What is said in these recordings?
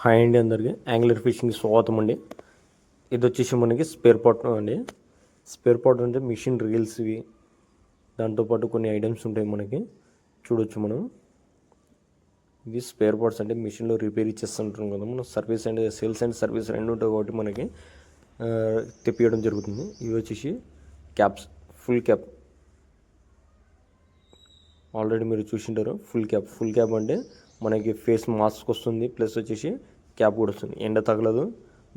Hi అండి, అందరికీ angler fishing స్వాగతం అండి. ఇది వచ్చేసి మనకి స్పేర్ పార్ట్ అండి. స్పేర్ పార్ట్ అంటే మిషన్ రీల్స్ ఇవి, దాంతోపాటు కొన్ని ఐటమ్స్ ఉంటాయి మనకి చూడొచ్చు మనం. ఇది స్పేర్ పార్ట్స్ అంటే మిషన్లో రిపేర్ ఇచ్చేస్తుంటాం కదా మనం. Service and sales and service రెండు ఉంటాయి కాబట్టి మనకి తెప్పియడం జరుగుతుంది. ఇవి వచ్చేసి క్యాప్స్, ఫుల్ క్యాప్ ఆల్రెడీ మీరు చూసింటారు. ఫుల్ క్యాప్ అంటే మనకి ఫేస్ మాస్క్ వస్తుంది, ప్లస్ వచ్చేసి క్యాప్ కూడా వస్తుంది. ఎండ తగలదు,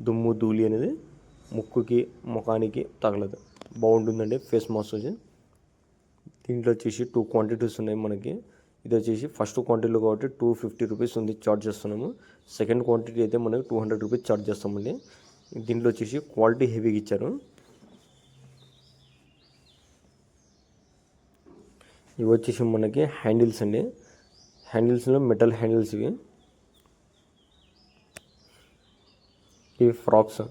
దుమ్ము ధూళి అనేది ముక్కుకి ముఖానికి తగలదు, బాగుంటుందండి ఫేస్ మాస్క్ వచ్చి. దీంట్లో వచ్చేసి 2 క్వాంటిటీస్ ఉన్నాయి మనకి. ఇది వచ్చేసి ఫస్ట్ క్వాంటిటీలో కాబట్టి 250 రూపీస్ ఉంది చార్జ్ చేస్తున్నాము. సెకండ్ క్వాంటిటీ అయితే మనకి 200 రూపీస్ చార్జ్ చేస్తామండి. దీంట్లో వచ్చేసి క్వాలిటీ హెవీగా ఇచ్చారు. ఇవి వచ్చేసి మనకి హ్యాండిల్స్ అండి. హ్యాండిల్స్లో మెటల్ హ్యాండిల్స్ ఇవి ఫ్రాక్స్,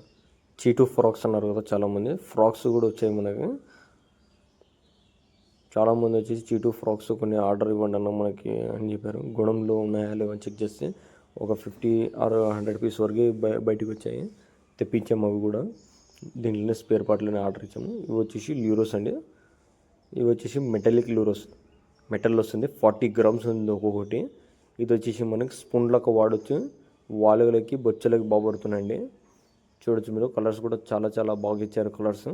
చీటు ఫ్రాక్స్ అన్నారు కదా చాలామంది. ఫ్రాక్స్ కూడా వచ్చాయి మనకి. చాలామంది వచ్చేసి చీటు ఫ్రాక్స్ కొన్ని ఆర్డర్ ఇవ్వండి అన్న మనకి అని చెప్పారు. గుణంలో ఉన్నాయా లేవో చెక్ చేస్తే ఒక 50 or 100 పీస్ వరకు బయటకు వచ్చాయి. తెప్పించాము అవి కూడా. దీంట్లోనే స్పేర్ పార్ట్లోనే ఆర్డర్ ఇచ్చాము. ఇవి వచ్చేసి ల్యూరోస్ అండి. ఇవి వచ్చేసి మెటాలిక్ ల్యూరోస్, మెటల్ వస్తుంది. 40 grams ఉంది ఒక్కొక్కటి. ఇది వచ్చేసి మనకి స్పూన్లకు వాడచ్చు, వాలుగలకి బొచ్చలకి బాగా పడుతున్నాయండి. చూడొచ్చు మీరు. కలర్స్ కూడా చాలా చాలా బాగా ఇచ్చారు కలర్స్.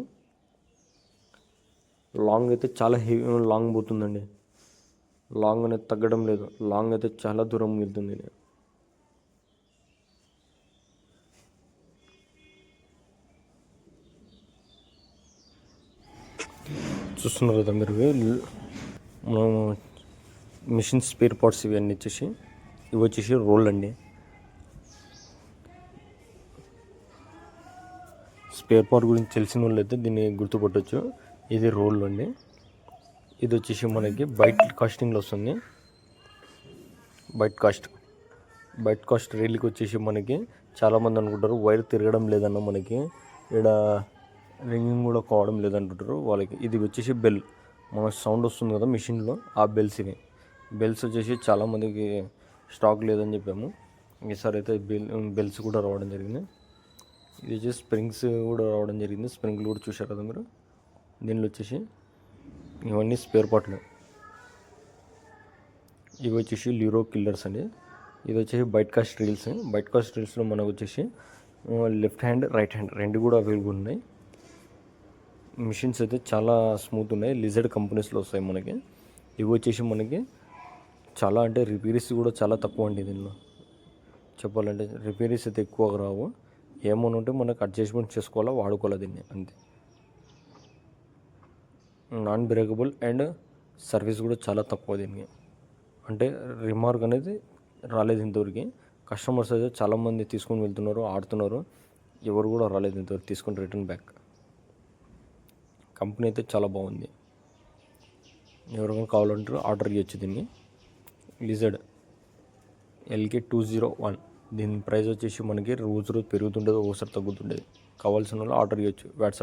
లాంగ్ అయితే చాలా హెవీ లాంగ్ పోతుందండి. లాంగ్ అనేది తగ్గడం లేదు, లాంగ్ అయితే చాలా దూరం వెళ్తుంది. చూస్తున్నారు కదా మీరు. మనం మిషన్ స్పేర్ పార్ట్స్ ఇవన్నీ వచ్చేసి, ఇవి వచ్చేసి రోల్ అండి. స్పేర్ పార్ట్ గురించి తెలిసిన వాళ్ళు అయితే దీన్ని గుర్తుపట్టవచ్చు. ఇది రోల్ అండి. ఇది వచ్చేసి మనకి బైట్ కాస్టింగ్లో వస్తుంది. బైట్ కాస్ట్ రైల్కి వచ్చేసి మనకి చాలామంది అనుకుంటారు వైర్ తిరగడం లేదన్న మనకి, ఇక్కడ రింగింగ్ కూడా కావడం లేదంటుంటారు వాళ్ళకి. ఇది వచ్చేసి బెల్, మన సౌండ్ వస్తుంది కదా మిషన్లో, ఆ బెల్స్ ఇవి. బెల్స్ వచ్చేసి చాలామందికి స్టాక్ లేదని చెప్పాము. ఈసారి అయితే బెల్స్ కూడా రావడం జరిగింది. ఇది వచ్చేసి స్ప్రింగ్స్ కూడా రావడం జరిగింది. స్ప్రింగ్లు కూడా చూశారు కదా మీరు. దీనిలో వచ్చేసి ఇవన్నీ స్పేర్ పార్ట్లు. ఇవి వచ్చేసి ల్యూరో కిల్లర్స్ అండి. ఇది వచ్చేసి బైట్ కాస్ట్ రీల్స్లో మనకు వచ్చేసి లెఫ్ట్ హ్యాండ్, రైట్ హ్యాండ్ రెండు కూడా అవైలబుల్ ఉన్నాయి. మిషన్స్ అయితే చాలా స్మూత్ ఉన్నాయి. లిజర్డ్ కంపెనీస్లో వస్తాయి మనకి. ఇవి వచ్చేసి మనకి చాలా అంటే రిపేరీస్ కూడా చాలా తక్కువ అండి. దీనిలో చెప్పాలంటే రిపేరీస్ అయితే ఎక్కువగా రావు. ఏమని ఉంటే మనకు అడ్జస్ట్మెంట్ చేసుకోవాలా, వాడుకోవాలి దీన్ని అంతే. నాన్ బ్రేకబుల్ అండ్ సర్వీస్ కూడా చాలా తక్కువ దీనికి. అంటే రిమార్క్ అనేది రాలేదు ఇంతవరకు. కస్టమర్స్ అయితే చాలామంది తీసుకొని వెళ్తున్నారు, ఆడుతున్నారు. ఎవరు కూడా రాలేదు ఇంతవరకు తీసుకొని రిటర్న్ బ్యాక్. కంపెనీ అయితే చాలా బాగుంది. ఎవరికైనా కావాలంటారు ఆర్డర్ ఇవ్వచ్చు దీన్ని. Lizard LK201. దీని ప్రైస్ వచ్చేసి మనకి రోజు పెరుగుతుండేది, ఒకసారి తగ్గుతుండేది. కావాల్సిన వాళ్ళు ఆర్డర్ ఇవ్వచ్చు. వాట్సాప్